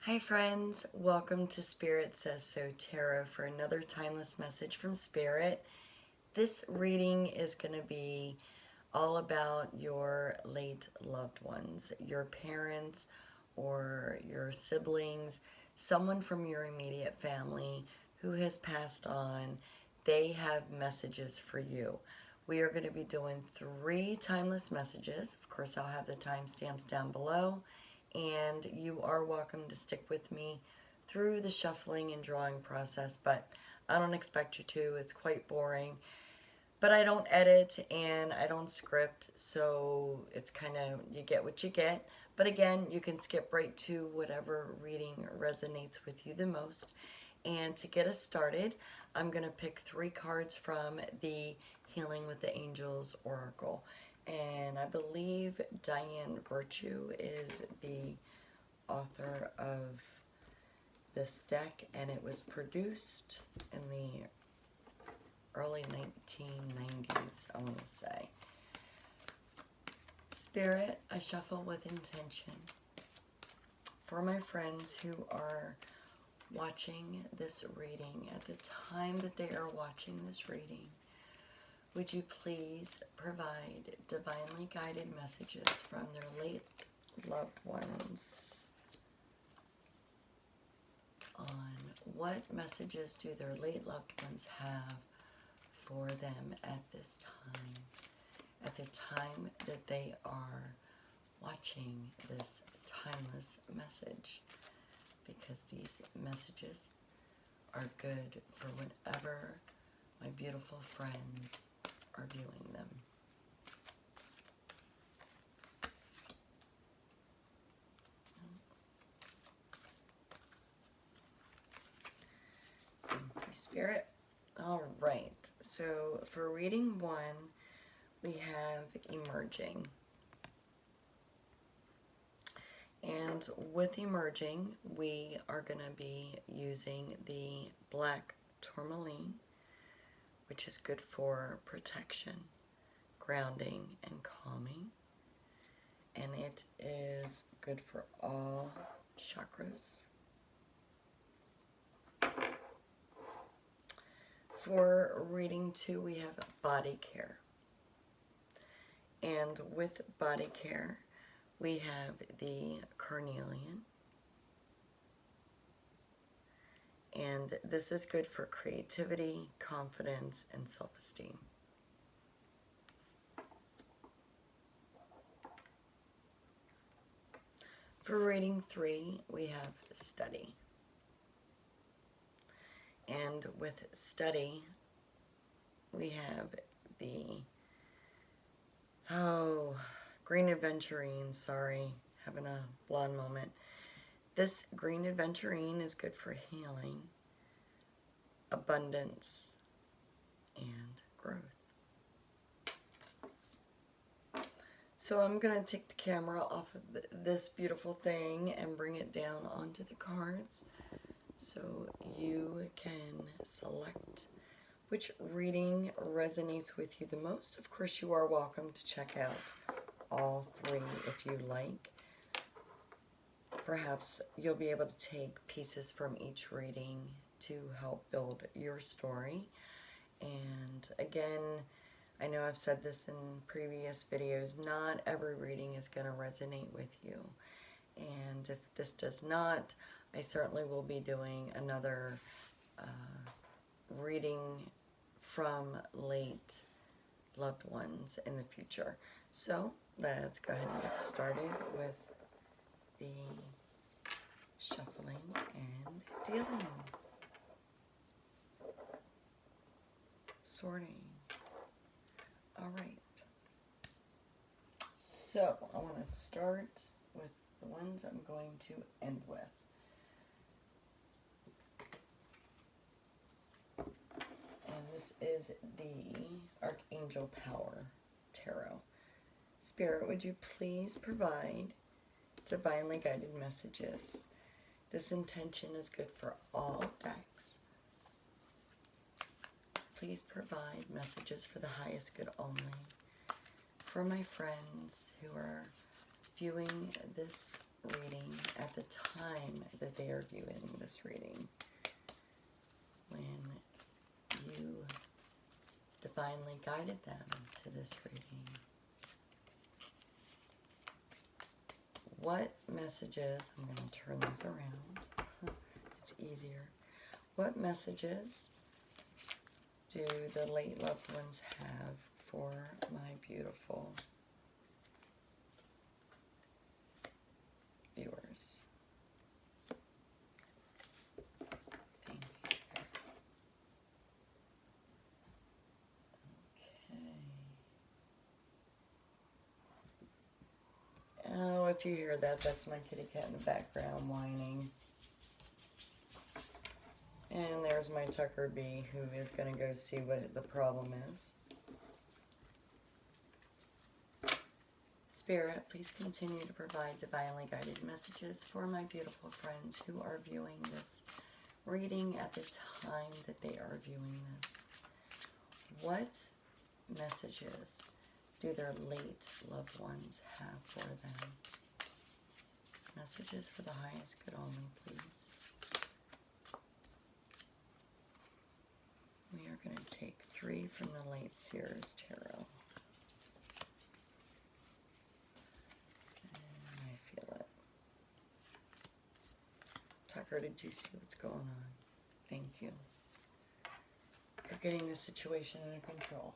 Hi friends, welcome to Spirit Says So Tarot for another timeless message from Spirit. This reading is going to be all about your late loved ones, your parents or your siblings, someone from your immediate family who has passed on. They have messages for you. We are going to be doing 3 timeless messages. Of course, I'll have the timestamps down below. And you are welcome to stick with me through the shuffling and drawing process, but I don't expect you to. It's quite boring. But I don't edit and I don't script, so it's kind of, you get what you get. But again, you can skip right to whatever reading resonates with you the most. And to get us started, I'm going to pick 3 cards from the Healing with the Angels Oracle. And I believe Diane Virtue is the author of this deck, and it was produced in the early 1990s, I want to say. Spirit, I shuffle with intention. For my friends who are watching this reading at the time that they are watching this reading, would you please provide divinely guided messages from their late loved ones on what messages do their late loved ones have for them at this time, at the time that they are watching this timeless message, because these messages are good for whenever my beautiful friends are viewing them. Thank you, Spirit. All right, so for reading 1, we have emerging. And with emerging, we are going to be using the black Tourmaline, which is good for protection, grounding, and calming. And it is good for all chakras. For reading 2, we have body care. And with body care, we have the Carnelian. And this is good for creativity, confidence, and self-esteem. For reading 3, we have study. And with study, we have the, green Aventurine, sorry, having a blonde moment. This green Aventurine is good for healing, abundance, and growth. So I'm going to take the camera off of this beautiful thing and bring it down onto the cards so you can select which reading resonates with you the most. Of course, you are welcome to check out all 3 if you like. Perhaps you'll be able to take pieces from each reading to help build your story. And again, I know I've said this in previous videos, not every reading is going to resonate with you. And if this does not, I certainly will be doing another reading from late loved ones in the future. So let's go ahead and get started with the shuffling and dealing. Sorting. All right. So I want to start with the ones I'm going to end with. And this is the Archangel Power Tarot. Spirit, would you please provide divinely guided messages? This intention is good for all decks. Please provide messages for the highest good only. For my friends who are viewing this reading at the time that they are viewing this reading. When you divinely guided them to this reading. What messages, I'm going to turn these around, it's easier. What messages do the late loved ones have for my beautiful viewers? Thank you, Spirit. Okay. Oh, if you hear that, that's my kitty cat in the background whining. And there's my Tucker bee, who is going to go see what the problem is. Spirit, please continue to provide divinely guided messages for my beautiful friends who are viewing this reading at the time that they are viewing this. What messages do their late loved ones have for them? Messages for the highest good only, please. We are going to take 3 from the late Seer's Tarot. And I feel it. Tucker, did you see what's going on? Thank you for getting this situation under control.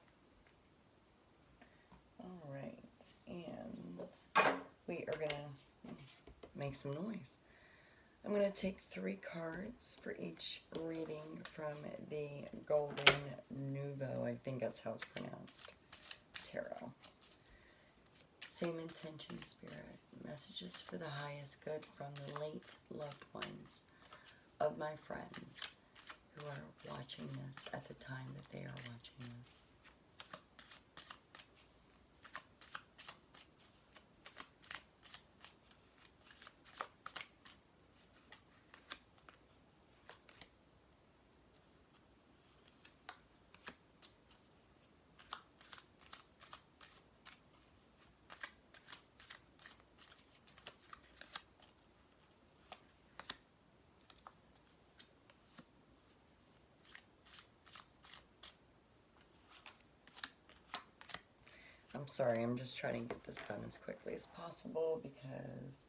All right, and we are going to make some noise. I'm going to take 3 cards for each reading from the Golden Nouveau, I think that's how it's pronounced, tarot. Same intention, Spirit. Messages for the highest good from the late loved ones of my friends who are watching this at the time that they are watching this. I'm sorry, I'm just trying to get this done as quickly as possible because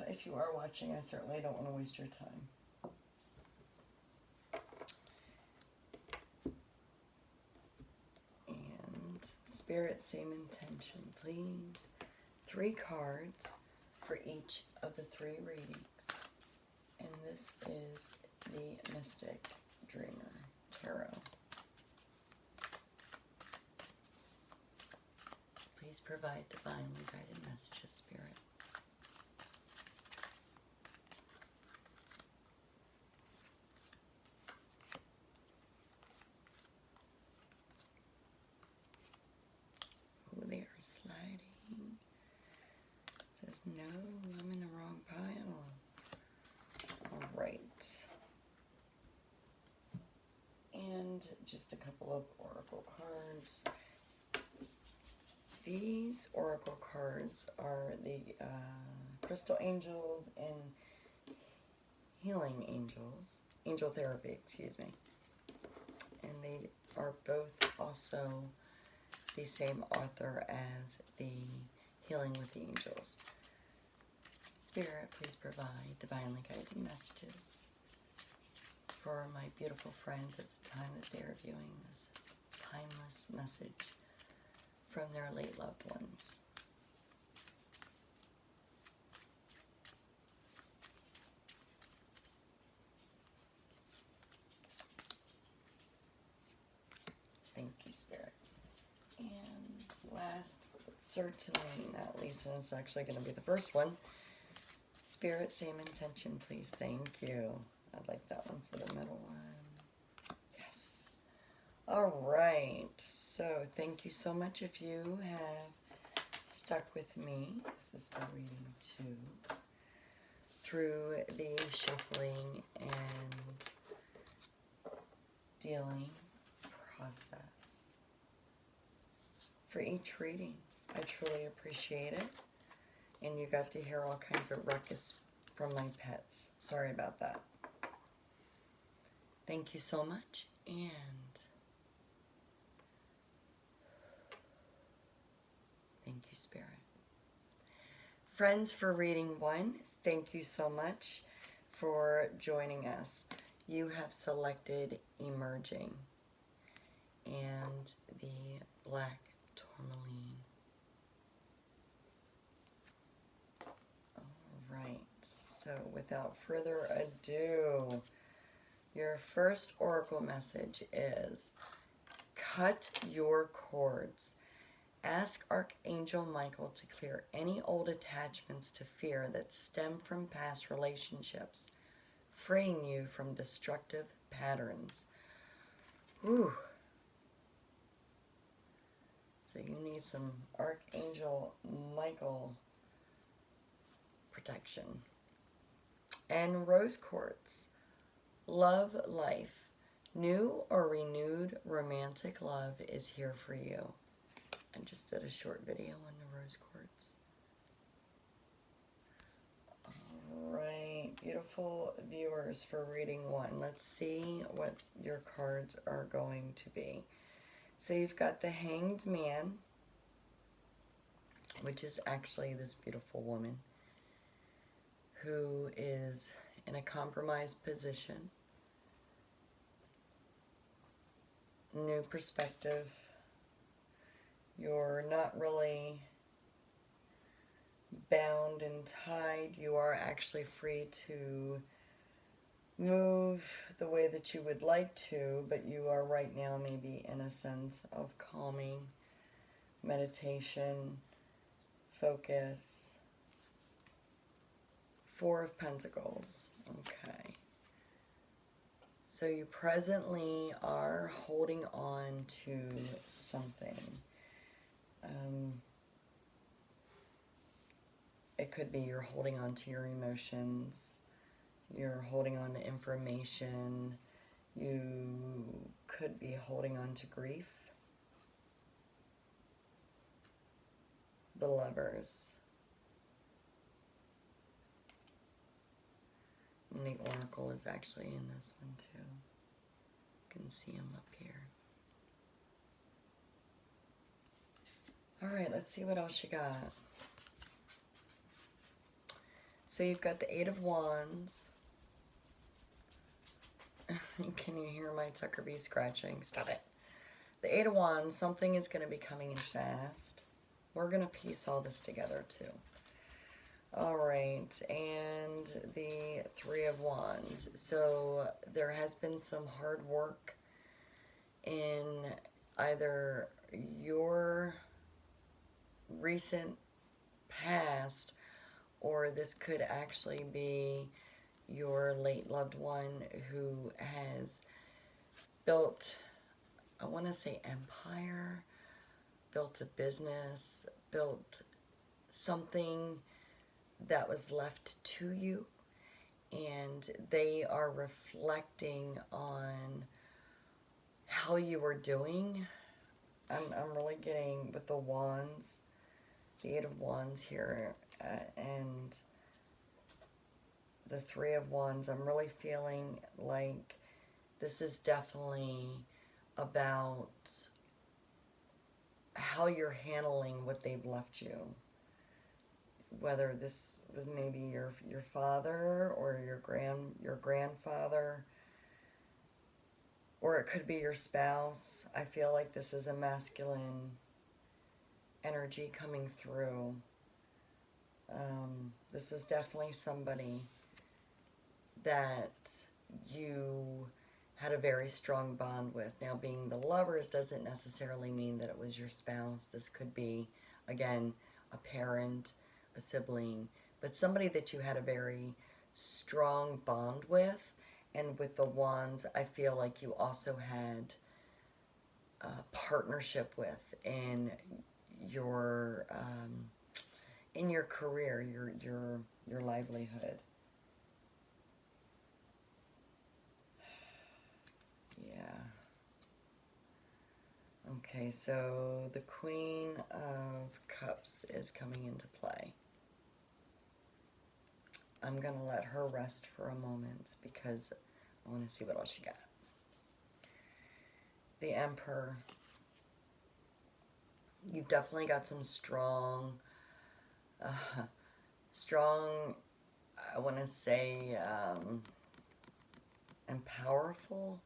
if you are watching, I certainly don't want to waste your time. And Spirit, same intention, please. 3 cards for each of the 3 readings. And this is the Mystic Dreamer Tarot. Please provide divinely guided messages, Spirit. Oh, they are sliding. It says, no, I'm in the wrong pile. All right. And just a couple of oracle cards. These oracle cards are the crystal angels and healing angels, angel therapy, excuse me. And they are both also the same author as the Healing with the Angels. Spirit, please provide divinely guided messages for my beautiful friends at the time that they are viewing this timeless message from their late loved ones. Thank you, Spirit. And last, but certainly not least, and it's actually going to be the first one. Spirit, same intention, please. Thank you. I'd like that one for the middle one. Yes. All right. So thank you so much if you have stuck with me. This is for reading 2 through the shuffling and dealing process. For each reading, I truly appreciate it. And you got to hear all kinds of ruckus from my pets. Sorry about that. Thank you so much, and thank you, Spirit. Friends, for reading 1, thank you so much for joining us. You have selected Emerging and the Black Tourmaline. All right, so without further ado, your first oracle message is, cut your cords. Ask Archangel Michael to clear any old attachments to fear that stem from past relationships, freeing you from destructive patterns. Whew. So you need some Archangel Michael protection. And rose quartz. Love life. New or renewed romantic love is here for you. I just did a short video on the rose quartz. All right, beautiful viewers, for reading 1. Let's see what your cards are going to be. So you've got the Hanged Man, which is actually this beautiful woman who is in a compromised position. New perspective. You're not really bound and tied. You are actually free to move the way that you would like to, but you are right now maybe in a sense of calming, meditation, focus. 4 of Pentacles. Okay. So you presently are holding on to something. It could be you're holding on to your emotions, you're holding on to information, you could be holding on to grief. The Lovers. And the Oracle is actually in this one too. You can see him up here. Alright, let's see what else you got. So you've got the 8 of Wands. Can you hear my Tucker bee scratching? Stop it. The 8 of Wands, something is going to be coming in fast. We're going to piece all this together too. Alright, and the 3 of Wands. So there has been some hard work in either your recent past, or this could actually be your late loved one who has built, I want to say empire, built a business, built something that was left to you, and they are reflecting on how you were doing. I'm really getting with the Wands, the 8 of Wands here, and the 3 of Wands. I'm really feeling like this is definitely about how you're handling what they've left you. Whether this was maybe your father or your grandfather, or it could be your spouse. I feel like this is a masculine energy coming through. This was definitely somebody that you had a very strong bond with. Now, being the Lovers doesn't necessarily mean that it was your spouse. This could be, again, a parent, a sibling, but somebody that you had a very strong bond with. And with the Wands, I feel like you also had a partnership with in your career, your livelihood. Yeah. Okay, so the Queen of Cups is coming into play. I'm going to let her rest for a moment because I want to see what else she got. The Emperor. You've definitely got some strong, I want to say, and powerful.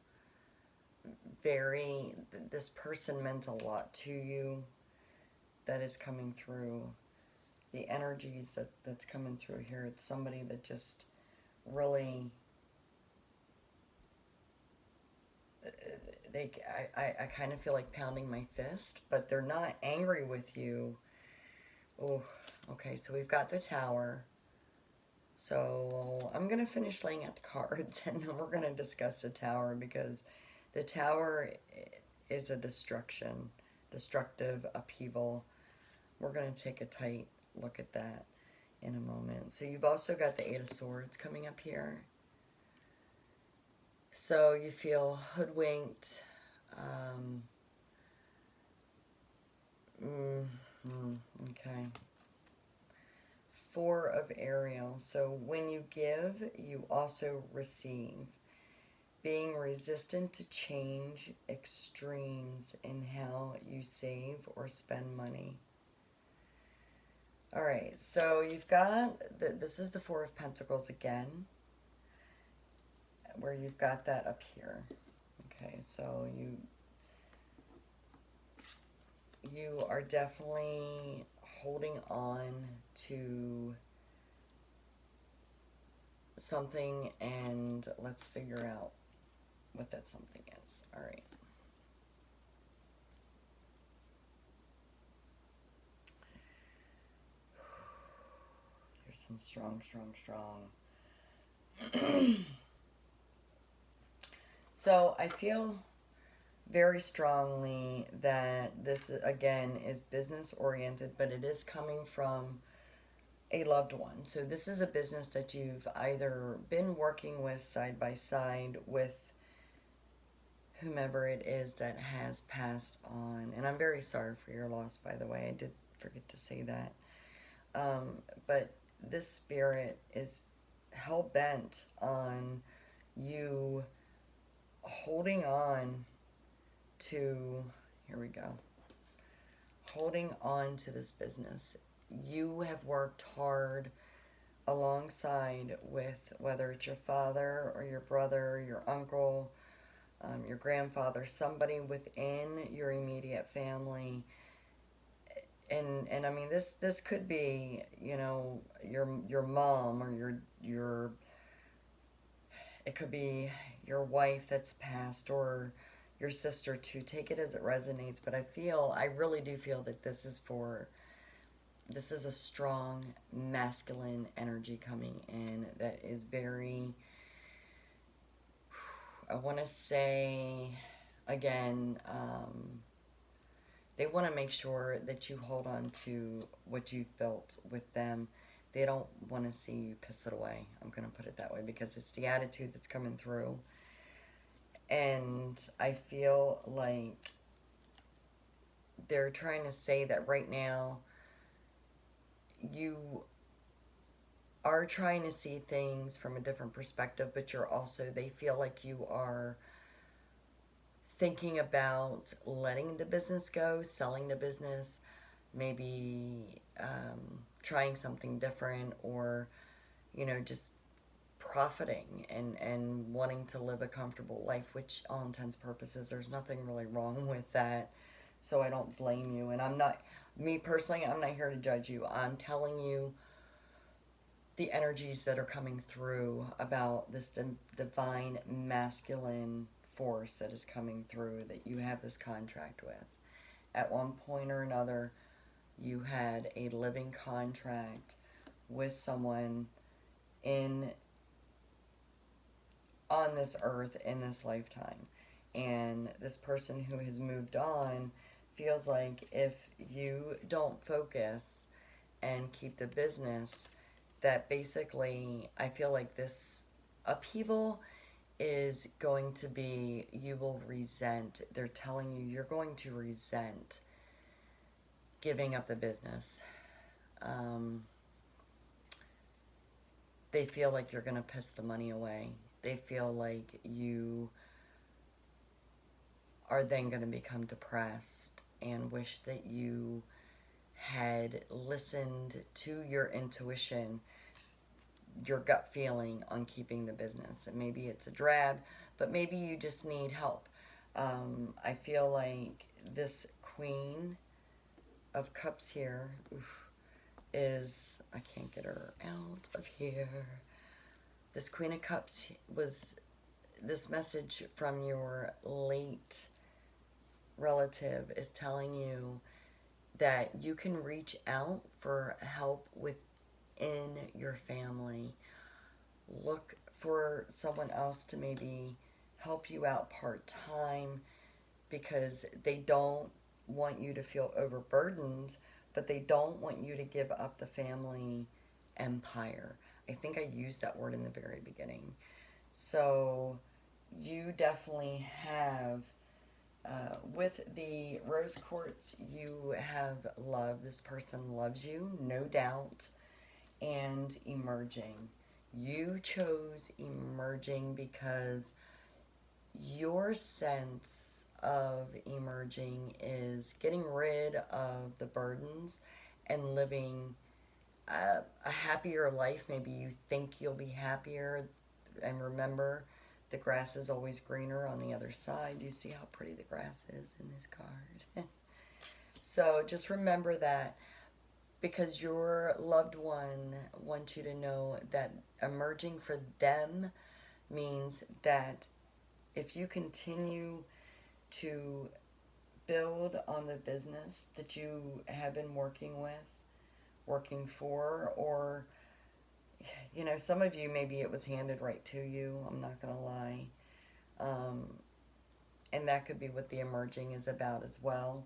This person meant a lot to you. That is coming through. The energies that's coming through here. It's somebody that just really, I kind of feel like pounding my fist, but they're not angry with you. Oh, okay, so we've got the Tower. So I'm going to finish laying out the cards, and then we're going to discuss the Tower, because the Tower is a destructive upheaval. We're going to take a tight look at that in a moment. So you've also got the Eight of Swords coming up here. So you feel hoodwinked. Okay. Four of Ariel. So when you give, you also receive. Being resistant to change, extremes in how you save or spend money. All right, so you've got, this is the Four of Pentacles again, where you've got that up here. Okay, so you are definitely holding on to something, and let's figure out what that something is. All right. There's some strong. So I feel very strongly that this, again, is business oriented, but it is coming from a loved one. So this is a business that you've either been working with side by side with whomever it is that has passed on. And I'm very sorry for your loss, by the way. I did forget to say that. But this spirit is hell-bent on you holding on to, here we go, holding on to this business. You have worked hard alongside with, whether it's your father or your brother, your uncle, your grandfather, somebody within your immediate family. And I mean, this could be, you know, your mom, or your it could be your wife that's passed, or your sister too. Take it as it resonates, but I really do feel that this is a strong masculine energy coming in that is very, I want to say, again, they want to make sure that you hold on to what you've built with them. They don't want to see you piss it away. I'm going to put it that way, because it's the attitude that's coming through. And I feel like they're trying to say that right now you are trying to see things from a different perspective, but they feel like you are thinking about letting the business go, selling the business, maybe trying something different, or, you know, just profiting and wanting to live a comfortable life, which all intents and purposes, there's nothing really wrong with that. So I don't blame you. And me personally, I'm not here to judge you. I'm telling you the energies that are coming through about this divine masculine force that is coming through, that you have this contract with. At one point or another, you had a living contract with someone on this earth in this lifetime. And this person who has moved on feels like if you don't focus and keep the business, that basically I feel like this upheaval is going to be, you will resent. They're telling you you're going to resent giving up the business. they feel like you're going to piss the money away. They feel like you are then going to become depressed and wish that you had listened to your intuition, your gut feeling on keeping the business. And maybe it's a drab, but maybe you just need help. I feel like this Queen of Cups here is, I can't get her out of here. This Queen of Cups was this message from your late relative is telling you that you can reach out for help within your family. Look for someone else to maybe help you out part-time, because they don't want you to feel overburdened, but they don't want you to give up the family empire. I think I used that word in the very beginning. So you definitely have, with the rose quartz, you have love. This person loves you, no doubt, and emerging. You chose emerging because your sense of emerging is getting rid of the burdens and living a happier life. Maybe you think you'll be happier, and remember, the grass is always greener on the other side. You see how pretty the grass is in this card. So just remember that, because your loved one wants you to know that emerging for them means that if you continue to build on the business that you have been working for, or, you know, some of you, maybe it was handed right to you, I'm not going to lie. And that could be what the emerging is about as well.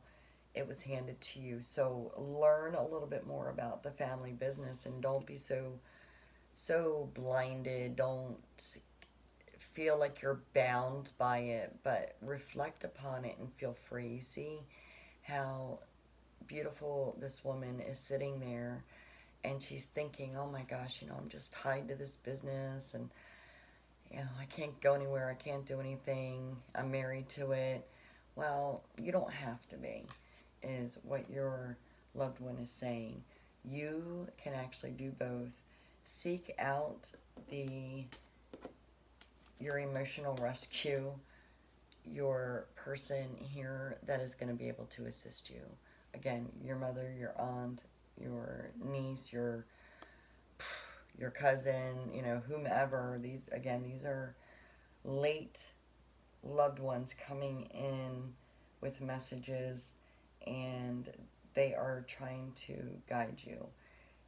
It was handed to you. So learn a little bit more about the family business, and don't be so blinded. Don't feel like you're bound by it, but reflect upon it and feel free. You see how beautiful this woman is sitting there, and she's thinking, oh my gosh, you know, I'm just tied to this business, and, you know, I can't go anywhere, I can't do anything, I'm married to it. Well, you don't have to be, is what your loved one is saying. You can actually do both. Seek out your emotional rescue, your person here that is going to be able to assist you. Again, your mother, your aunt, your niece, your cousin, you know, whomever. These are late loved ones coming in with messages, and they are trying to guide you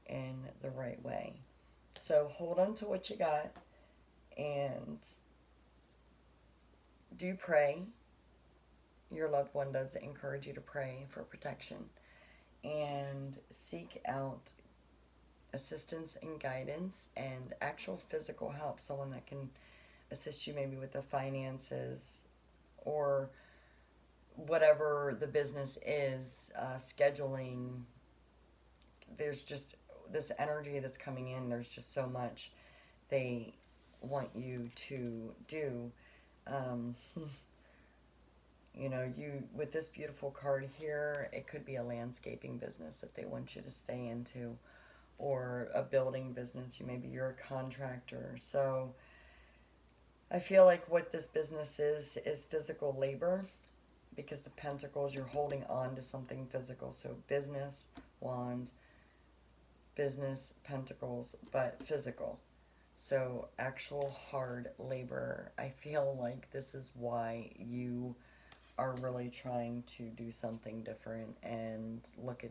in the right way. So hold on to what you got, and do pray. Your loved one does encourage you to pray for protection, and seek out assistance and guidance and actual physical help, someone that can assist you maybe with the finances or whatever the business is, scheduling. There's just this energy that's coming in. There's just so much they want you to do. You know, you, with this beautiful card here, it could be a landscaping business that they want you to stay into, or a building business. Maybe you're a contractor. So I feel like what this business is physical labor, because the pentacles, you're holding on to something physical. So business, wands, business, pentacles, but physical. So actual hard labor. I feel like this is why you are really trying to do something different and look at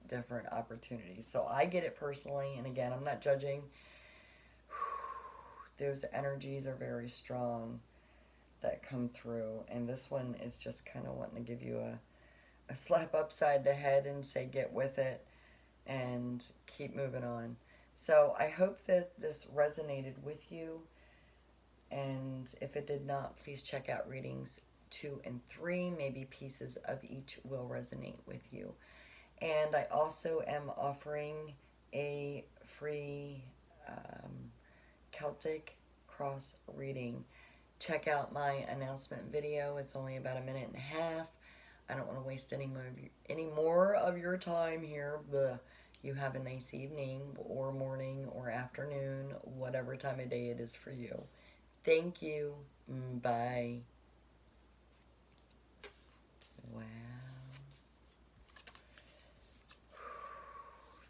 different opportunities. So I get it personally, and again, I'm not judging. Those energies are very strong that come through, and this one is just kind of wanting to give you a slap upside the head and say get with it and keep moving on. So I hope that this resonated with you, and if it did not, please check out readings 2 and 3. Maybe pieces of each will resonate with you. And I also am offering a free Celtic cross reading. Check out my announcement video. It's only about 1.5 minutes. I don't want to waste any more of your time here. Blech. You have a nice evening or morning or afternoon, whatever time of day it is for you. Thank you. Bye. Wow.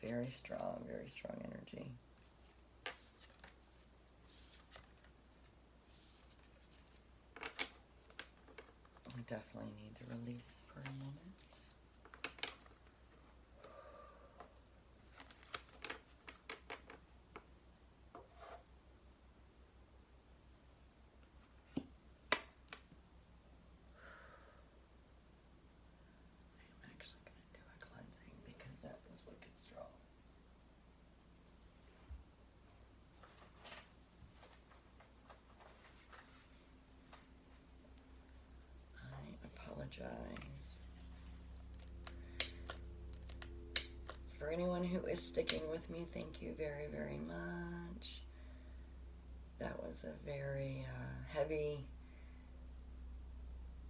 Very strong energy. I definitely need to release for a moment. I'm actually going to do a cleansing because that was wicked strong. I apologize. For anyone who is sticking with me, thank you very, very much. That was a very heavy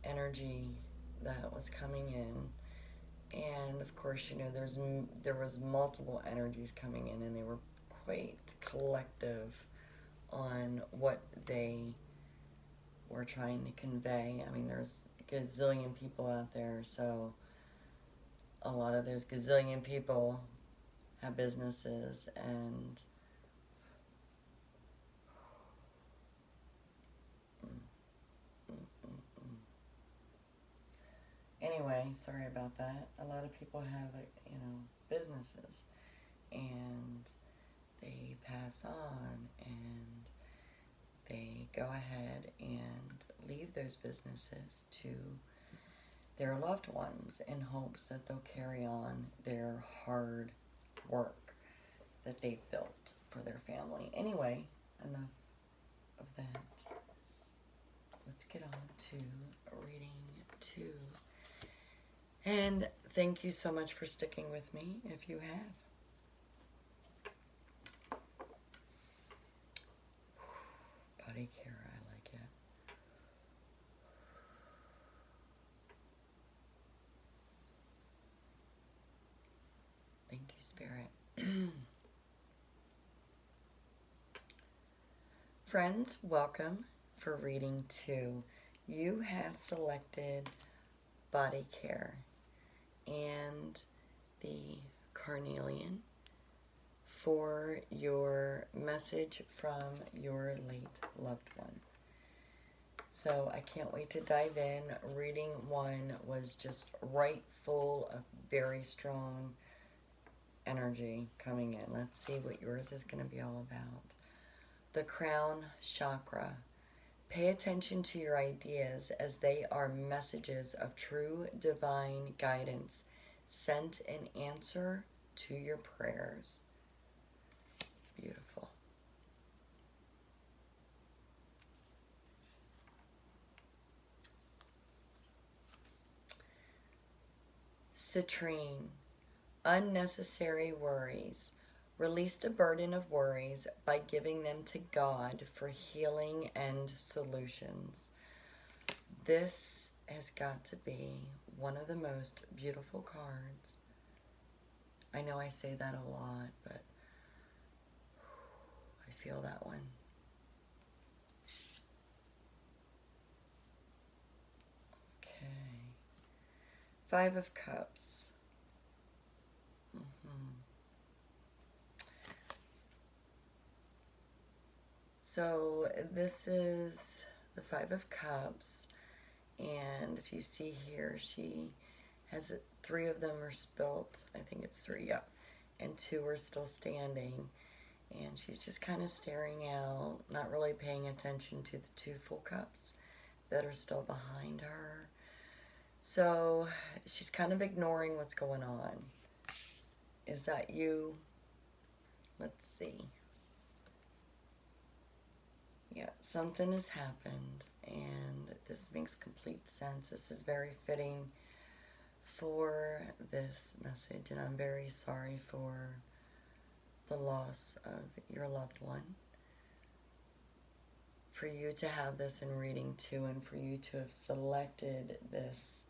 energy that was coming in. And of course, you know, there was multiple energies coming in, and they were quite collective on what they were trying to convey. I mean, there's a gazillion people out there, so a lot of those gazillion people have businesses, and anyway, sorry about that. A lot of people have, you know, businesses, and they pass on, and they go ahead and leave those businesses to their loved ones in hopes that they'll carry on their hard work that they've built for their family. Anyway, enough of that. Let's get on to reading 2. And thank you so much for sticking with me, if you have. Body care, I like it. Thank you, Spirit. Friends, welcome for reading 2. You have selected body care and the Carnelian for your message from your late loved one. So I can't wait to dive in. Reading 1 was just right full of very strong energy coming in. Let's see what yours is going to be all about. The crown chakra. Pay attention to your ideas as they are messages of true divine guidance sent in answer to your prayers. Beautiful. Citrine. Unnecessary worries. Release the burden of worries by giving them to God for healing and solutions. This has got to be one of the most beautiful cards. I know I say that a lot, but I feel that one. Okay. 5 of Cups. So this is the 5 of Cups, and if you see here, she has 3 of them are spilt. I think it's 3, yep, and 2 are still standing, and she's just kind of staring out, not really paying attention to the 2 full cups that are still behind her. So she's kind of ignoring what's going on. Is that you? Let's see. Yeah, something has happened, and this makes complete sense. This is very fitting for this message, and I'm very sorry for the loss of your loved one. for you to have this in reading too, and for you to have selected this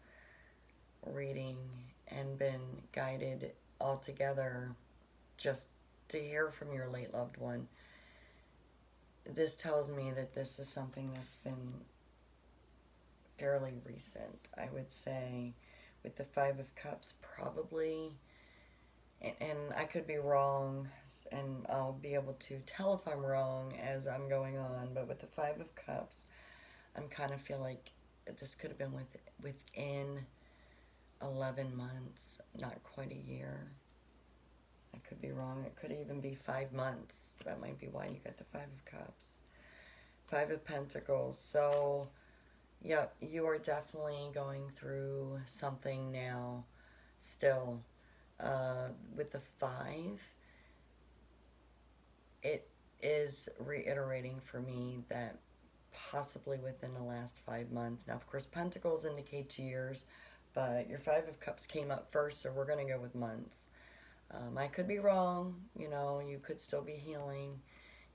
reading and been guided altogether just to hear from your late loved one. This tells me that this is something that's been fairly recent. I would say with the Five of Cups, probably, and I could be wrong, and I'll be able to tell if I'm wrong as I'm going on, but with the Five of Cups, I'm kind of feel like this could have been within 11 months, not quite a year. I could be wrong. It could even be 5 months. That might be why you got the Five of Cups. Five of Pentacles. So, yep, you are definitely going through something now still. With the 5, it is reiterating for me that possibly within the last 5 months. Now, of course, Pentacles indicates years, but your Five of Cups came up first, so we're going to go with months. I could be wrong. You could still be healing.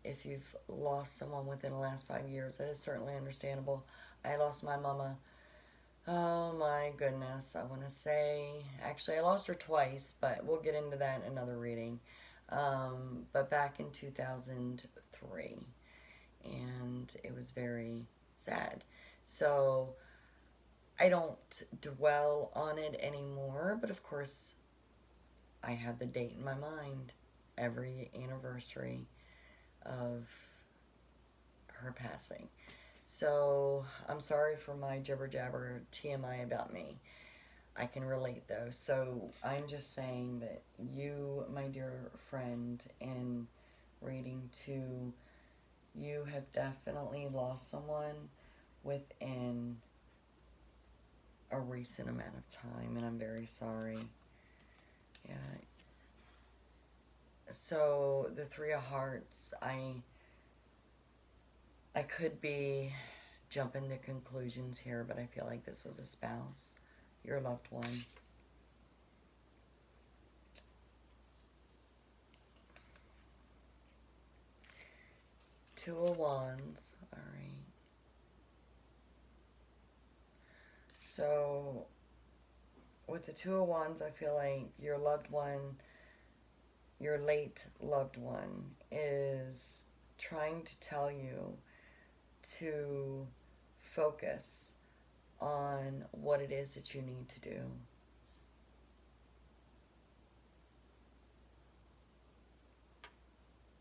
If you've lost someone within the last 5 years, that is certainly understandable. I lost my mama. Oh my goodness. I want to say, actually, I lost her twice, but we'll get into that in another reading. But back in 2003, and it was very sad. So I don't dwell on it anymore, but of course, I have the date in my mind every anniversary of her passing. So I'm sorry for my jibber jabber TMI about me. I can relate though. So I'm just saying that you, my dear friend, in reading 2, you have definitely lost someone within a recent amount of time, and I'm very sorry. Yeah. So the Three of Hearts, I could be jumping to conclusions here, but I feel like this was a spouse, your loved one. Two of Wands. All right. So with the Two of Wands, I feel like your loved one, your late loved one, is trying to tell you to focus on what it is that you need to do.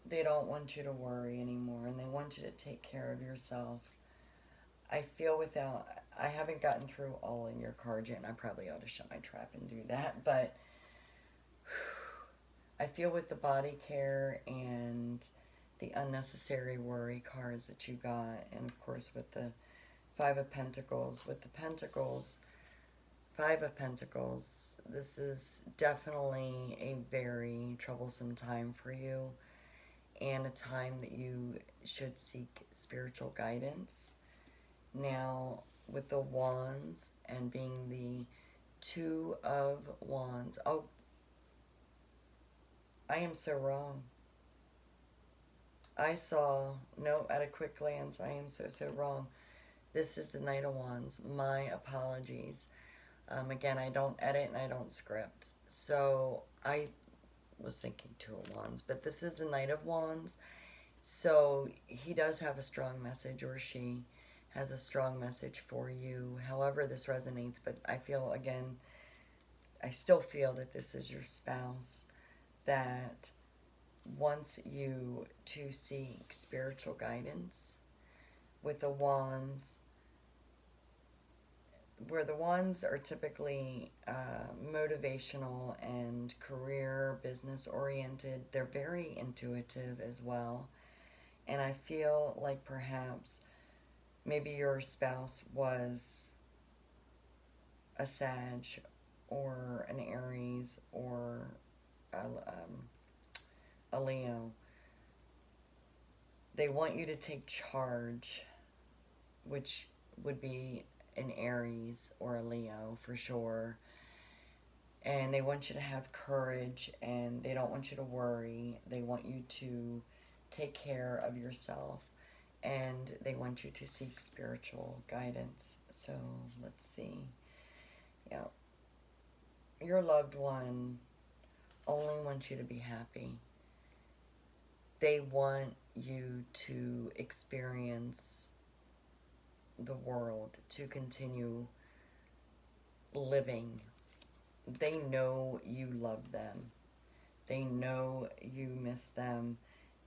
They don't want you to worry anymore, and they want you to take care of yourself. I feel I haven't gotten through all in your cards yet, and I probably ought to shut my trap and do that, but I feel with the body care and the unnecessary worry cards that you got, and of course with the Five of Pentacles, Five of Pentacles, this is definitely a very troublesome time for you, and a time that you should seek spiritual guidance. Now, with the Wands and being the Two of Wands, oh, I am so wrong. I saw, no, at a quick glance, I am so wrong. This is the Knight of Wands. My apologies. Again, I don't edit and I don't script. So I was thinking Two of Wands, but this is the Knight of Wands. So he does have a strong message, or she has a strong message for you, however this resonates. But I feel, again, I still feel that this is your spouse that wants you to seek spiritual guidance. With the Wands, where the Wands are typically motivational and career, business oriented, they're very intuitive as well. And I feel like perhaps maybe your spouse was a Sag or an Aries or a Leo. They want you to take charge, which would be an Aries or a Leo for sure. And they want you to have courage, and they don't want you to worry. They want you to take care of yourself and they want you to seek spiritual guidance. So let's see. Yeah. Your loved one only wants you to be happy. They want you to experience the world, to continue living. They know you love them. They know you miss them,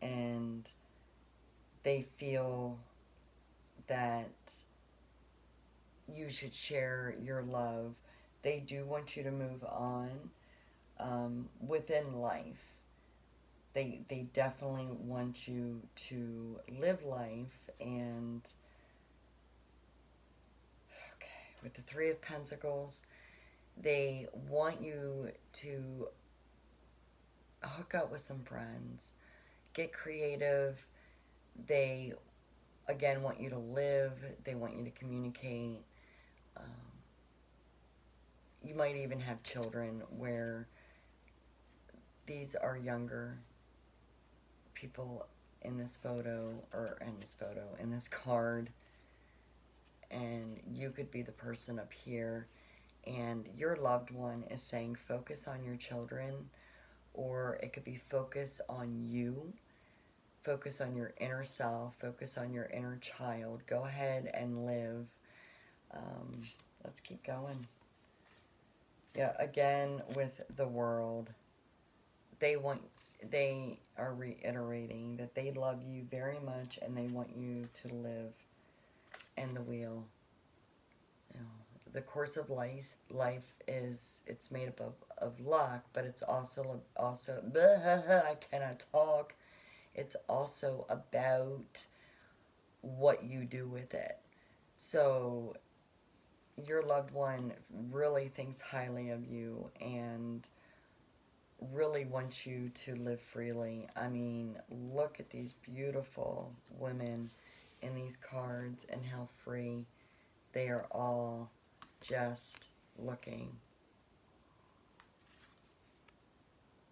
and they feel that you should share your love. They do want you to move on within life. They definitely want you to live life. And okay, with the Three of Pentacles, they want you to hook up with some friends, get creative. They again want you to live. They want you to communicate. You might even have children where these are younger people in this photo, or in this card, and you could be the person up here, and your loved one is saying focus on your children, or it could be focus on you, focus on your inner self, focus on your inner child. Go ahead and live. Let's keep going. Yeah, again with the World, they are reiterating that they love you very much and they want you to live. And the Wheel, you know, the course of life is, it's made up of luck, but it's also I cannot talk. It's also about what you do with it. So your loved one really thinks highly of you and really wants you to live freely. I mean, look at these beautiful women in these cards and how free they are all just looking.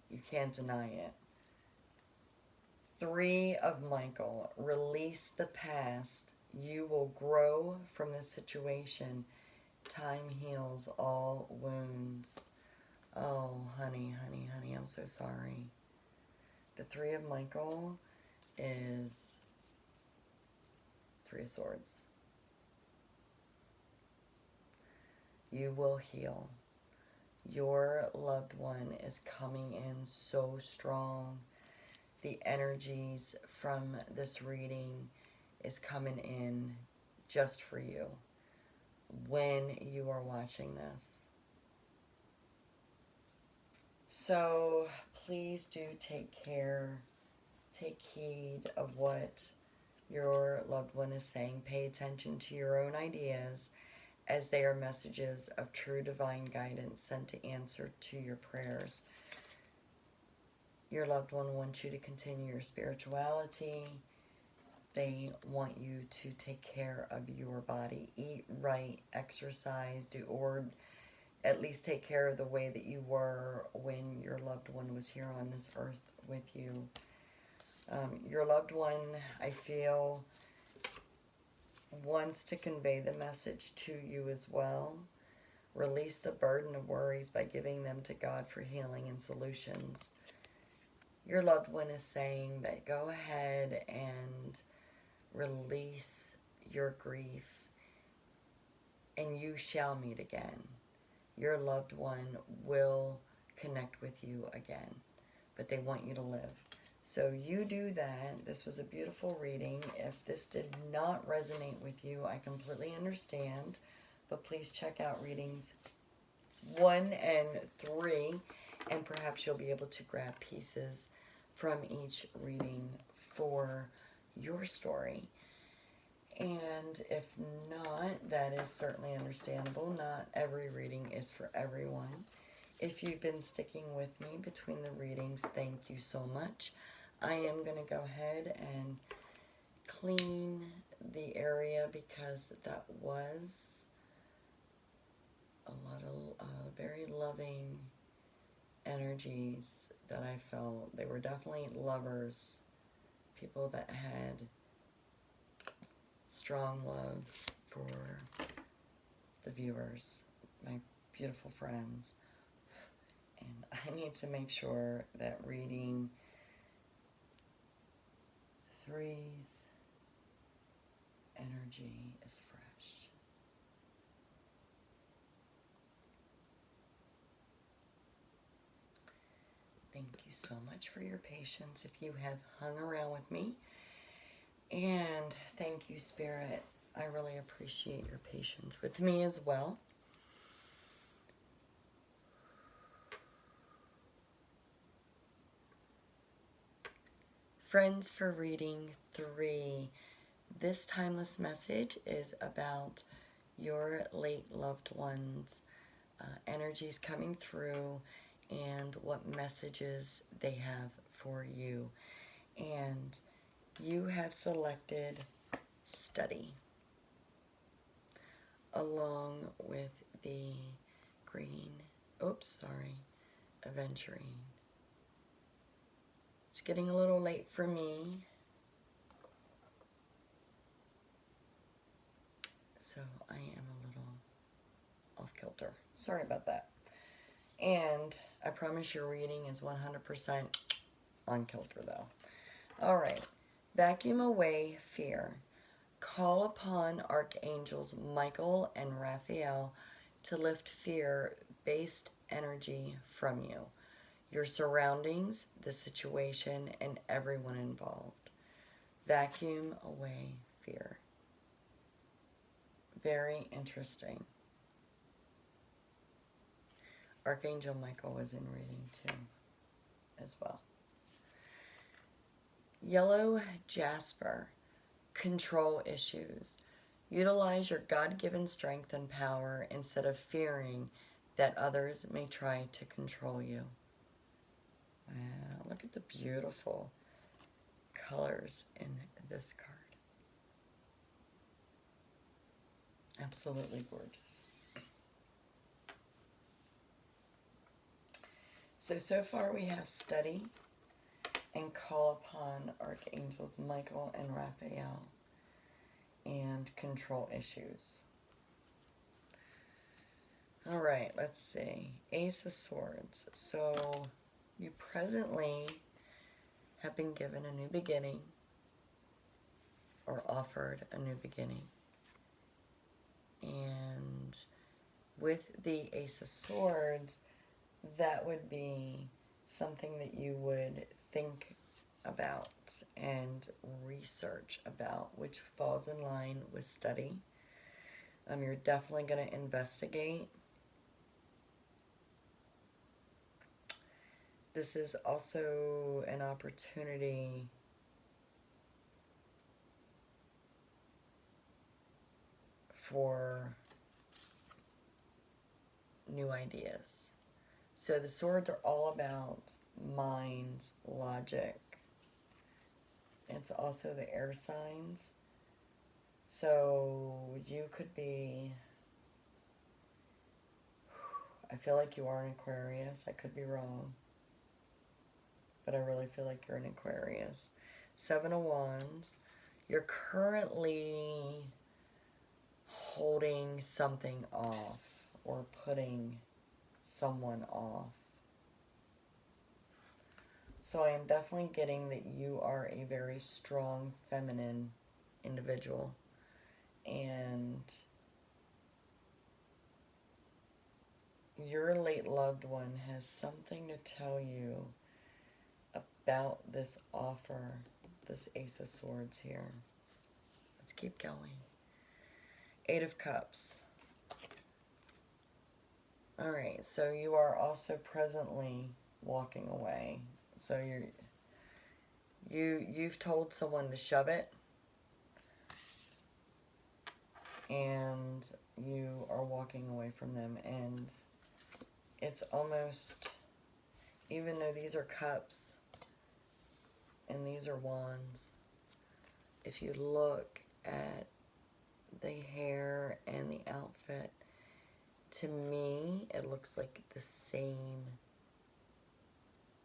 You can't deny it. Three of Michael, release the past. You will grow from this situation. Time heals all wounds. Oh, honey, honey, honey, I'm so sorry. The Three of Michael is Three of Swords. You will heal. Your loved one is coming in so strong. The energies from this reading is coming in just for you when you are watching this. So please do take care, take heed of what your loved one is saying. Pay attention to your own ideas, as they are messages of true divine guidance sent to answer to your prayers. Your loved one wants you to continue your spirituality. They want you to take care of your body. Eat right, exercise, or at least take care of the way that you were when your loved one was here on this earth with you. Your loved one, I feel, wants to convey the message to you as well. Release the burden of worries by giving them to God for healing and solutions. Your loved one is saying that go ahead and release your grief, and you shall meet again. Your loved one will connect with you again, but they want you to live. So you do that. This was a beautiful reading. If this did not resonate with you, I completely understand, but please check out readings 1 and 3, and perhaps you'll be able to grab pieces from each reading for your story. And if not, that is certainly understandable. Not every reading is for everyone. If you've been sticking with me between the readings, thank you so much. I am going to go ahead and clean the area because that was a lot of very loving energies that I felt. They were definitely lovers, people that had strong love for the viewers, my beautiful friends. And I need to make sure that reading 3's energy is fresh. Thank you so much for your patience if you have hung around with me. And thank you, Spirit. I really appreciate your patience with me as well. Friends, for reading 3, this timeless message is about your late loved ones' energies coming through and what messages they have for you. And you have selected study along with the green, Aventurine. It's getting a little late for me, so I am a little off kilter. Sorry about that. And I promise your reading is 100% on kilter though. All right. Vacuum away fear. Call upon archangels Michael and Raphael to lift fear-based energy from you, your surroundings, the situation, and everyone involved. Vacuum away fear. Very interesting. Archangel Michael was in reading too, as well. Yellow jasper. Control issues. Utilize your God-given strength and power instead of fearing that others may try to control you. Wow, look at the beautiful colors in this card. Absolutely gorgeous. So far we have study and call upon archangels Michael and Raphael and control issues. All right, let's see. Ace of Swords. So you presently have been given a new beginning or offered a new beginning. And with the Ace of Swords, that would be something that you would think about and research about, which falls in line with study. You're definitely going to investigate. This is also an opportunity for new ideas. So the swords are all about minds, logic. It's also the air signs. So you could be, I feel like you are an Aquarius. I could be wrong, but I really feel like you're an Aquarius. 7 of Wands. You're currently holding something off or putting someone off. So I am definitely getting that you are a very strong feminine individual, and your late loved one has something to tell you about this offer, this Ace of Swords here. Let's keep going. 8 of Cups. All right, so you are also presently walking away. So you've told someone to shove it, and you are walking away from them, and it's almost, even though these are cups and these are wands, if you look at the hair and the outfit, to me it looks like the same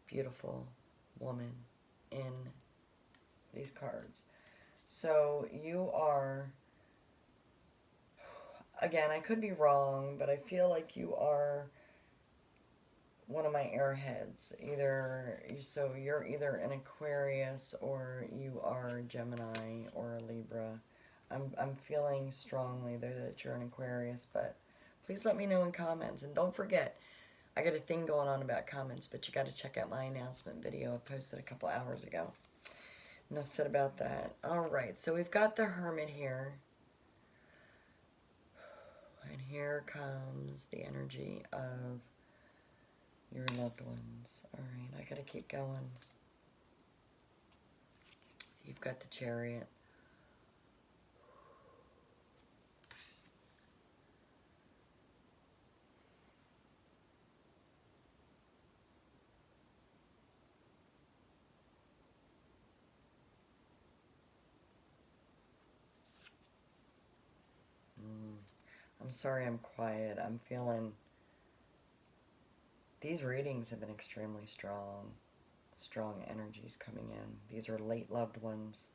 beautiful woman in these cards. So you are again, I could be wrong, but I feel like you are one of my airheads. So you're either an Aquarius or you are Gemini or a Libra. I'm feeling strongly that you're an Aquarius, but please let me know in comments. And don't forget, I got a thing going on about comments, but you got to check out my announcement video I posted a couple hours ago. Enough said about that. All right, so we've got the Hermit here. And here comes the energy of your loved ones. All right, I got to keep going. You've got the Chariot. I'm sorry I'm quiet. I'm feeling... These readings have been extremely strong. Strong energies coming in. These are late loved ones.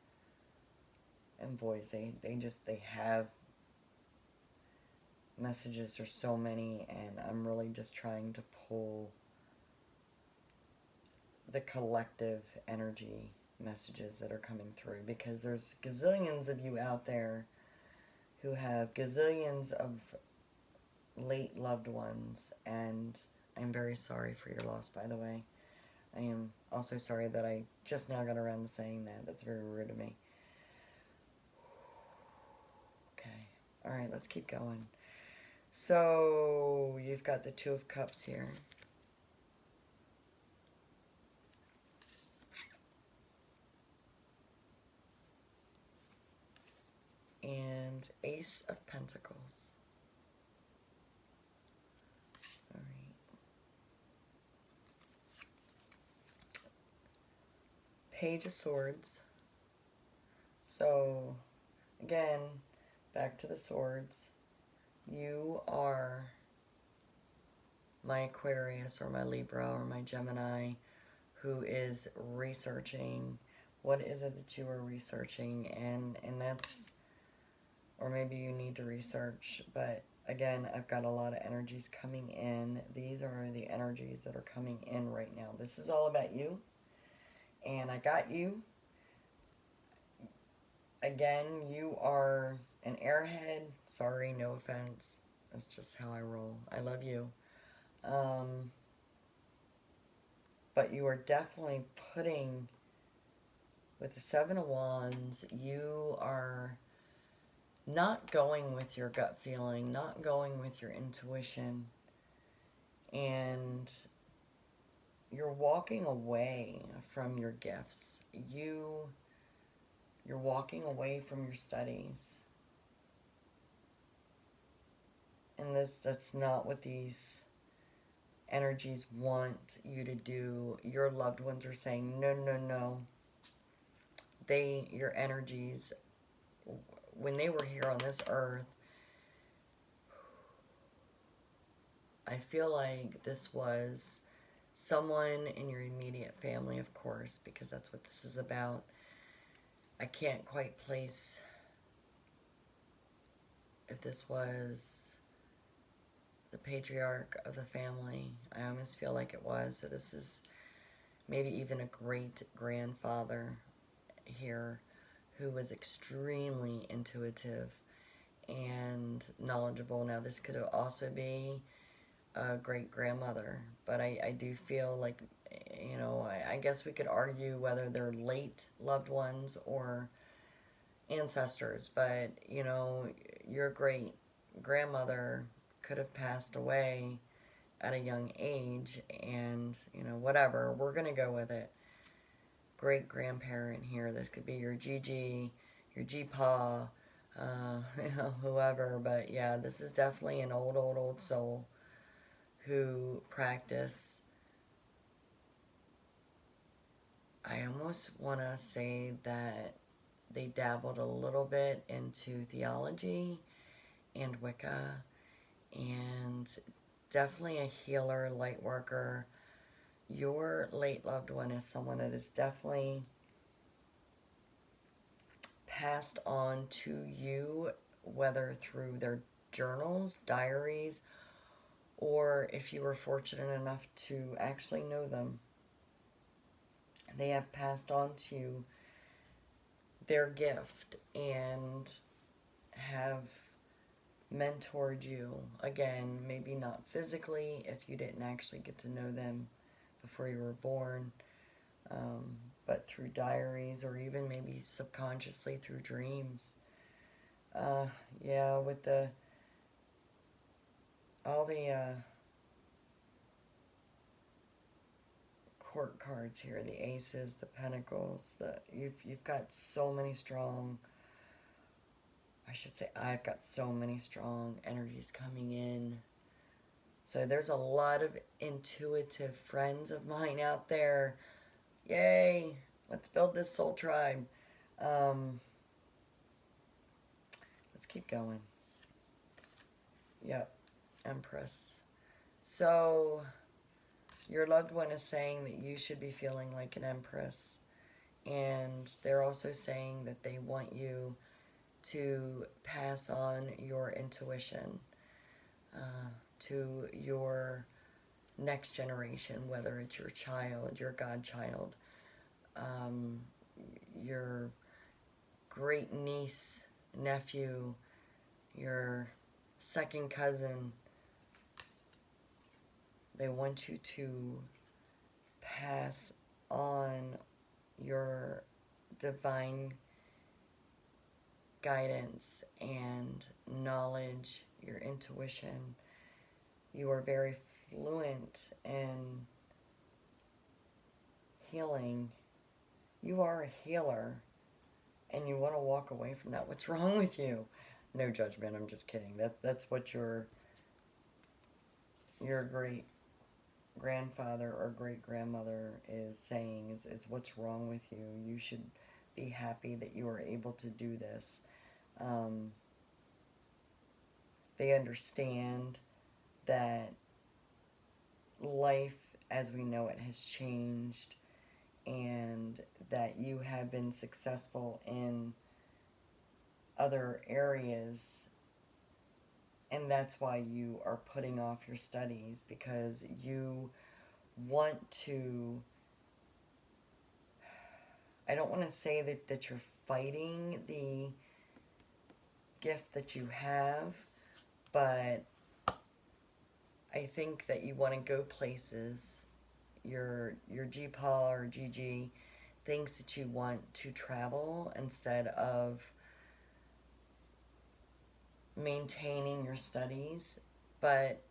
And boys, they have messages. There's so many, and I'm really just trying to pull the collective energy messages that are coming through, because there's gazillions of you out there who have gazillions of late loved ones, and I'm very sorry for your loss, by the way. I am also sorry that I just now got around to saying that. That's very rude of me. Okay. All right, let's keep going. So, you've got the Two of Cups here. And Ace of Pentacles. All right. Page of Swords. So, again, back to the swords. You are my Aquarius or my Libra or my Gemini who is researching what is it that you are researching, and that's, or maybe you need to research, but again, I've got a lot of energies coming in. These are the energies that are coming in right now. This is all about you, and I got you. Again, you are an airhead. Sorry, no offense. That's just how I roll. I love you. But you are definitely putting, with the Seven of Wands, you are not going with your gut feeling, not going with your intuition, and you're walking away from your gifts. You're walking away from your studies. And that's not what these energies want you to do. Your loved ones are saying, no, no, no. Your energies, when they were here on this earth, I feel like this was someone in your immediate family, of course, because that's what this is about. I can't quite place if this was the patriarch of the family. I almost feel like it was. So this is maybe even a great-grandfather here who was extremely intuitive and knowledgeable. Now, this could also be a great-grandmother, but I do feel like, you know, I guess we could argue whether they're late loved ones or ancestors, but, you know, your great-grandmother could have passed away at a young age, and, you know, whatever, we're going to go with it. Great-grandparent here. This could be your Gigi, your G-Pa, you know, whoever, but yeah, this is definitely an old soul who practice, I almost want to say that they dabbled a little bit into theology and Wicca, and definitely a healer, light worker. Your late loved one is someone that is definitely passed on to you, whether through their journals, diaries, or if you were fortunate enough to actually know them, they have passed on to you their gift and have mentored you. Again, maybe not physically if you didn't actually get to know them before you were born, but through diaries or even maybe subconsciously through dreams. Yeah, with all the court cards here, the aces, the pentacles, you've got so many strong, I should say I've got so many strong energies coming in. So there's a lot of intuitive friends of mine out there. Yay! Let's build this soul tribe. Let's keep going. Yep, Empress. So your loved one is saying that you should be feeling like an Empress. And they're also saying that they want you to pass on your intuition to your next generation, whether it's your child, your godchild, your great niece, nephew, your second cousin. They want you to pass on your divine guidance and knowledge, your intuition. You are very fluent in healing. You are a healer, and you want to walk away from that. What's wrong with you? No judgment, I'm just kidding. That's what your great grandfather or great grandmother is saying is what's wrong with you. You should be happy that you are able to do this. They understand that life as we know it has changed, and that you have been successful in other areas, and that's why you are putting off your studies, because you want to, I don't want to say that you're fighting the gift that you have, but I think that you want to go places. Your GPA or GG thinks that you want to travel instead of maintaining your studies, but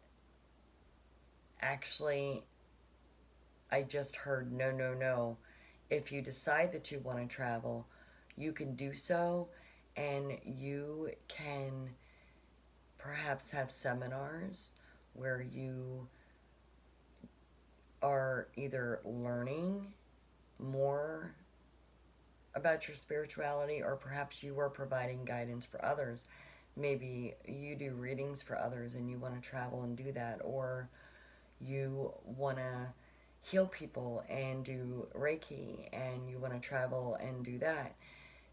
actually I just heard no, no, no. If you decide that you want to travel, you can do so, and you can perhaps have seminars where you are either learning more about your spirituality, or perhaps you are providing guidance for others. Maybe you do readings for others and you want to travel and do that, or you want to heal people and do Reiki and you want to travel and do that.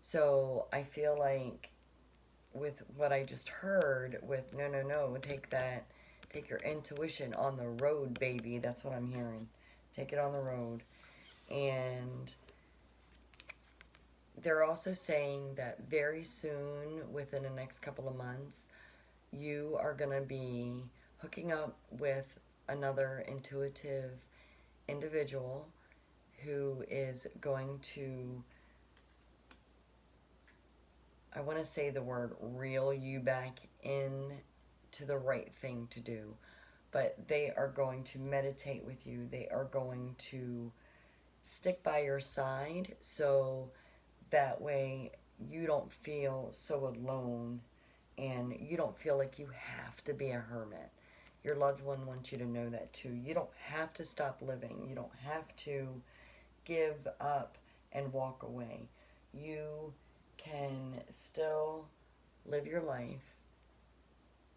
So I feel like with what I just heard with no, no, no, take your intuition on the road, baby. That's what I'm hearing. Take it on the road. And they're also saying that very soon, within the next couple of months, you are going to be hooking up with another intuitive individual who is going to, I want to say the word, reel you back in to the right thing to do. But they are going to meditate with you. They are going to stick by your side, so that way you don't feel so alone and you don't feel like you have to be a hermit. Your loved one wants you to know that too. You don't have to stop living. You don't have to give up and walk away. You can still live your life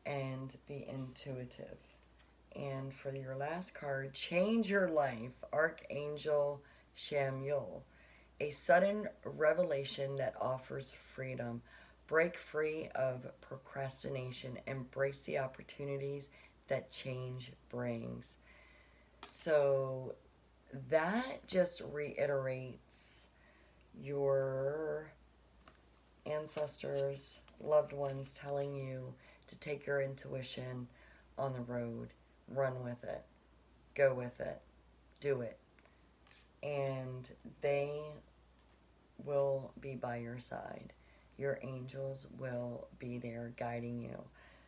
and be intuitive. And for your last card, change your life, Archangel Shamuel. A sudden revelation that offers freedom. Break free of procrastination. Embrace the opportunities that change brings. So that just reiterates your ancestors, loved ones telling you to take your intuition on the road, run with it, go with it, do it. And they will be by your side. Your angels will be there guiding you.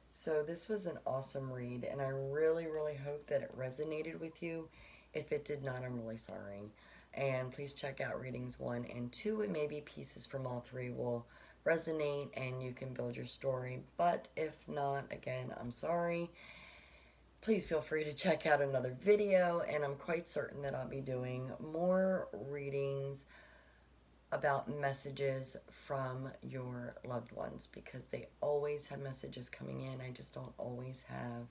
So this was an awesome read, and I really, really hope that it resonated with you. If it did not, I'm really sorry. And please check out readings 1 and 2, and maybe pieces from all 3 will resonate and you can build your story. But if not, again, I'm sorry. Please feel free to check out another video, and I'm quite certain that I'll be doing more readings about messages from your loved ones, because they always have messages coming in. I just don't always have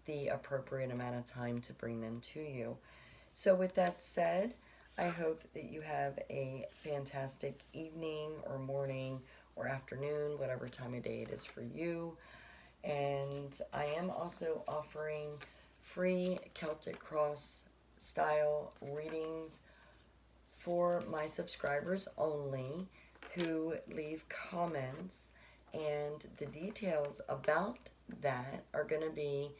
the appropriate amount of time to bring them to you. So with that said, I hope that you have a fantastic evening or morning or afternoon, whatever time of day it is for you. And I am also offering free Celtic Cross style readings for my subscribers only who leave comments, and the details about that are going to be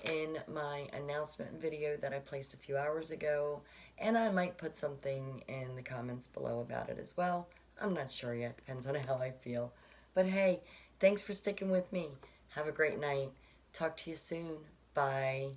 in my announcement video that I placed a few hours ago, and I might put something in the comments below about it as well. I'm not sure yet, depends on how I feel. But hey, thanks for sticking with me. Have a great night. Talk to you soon. Bye.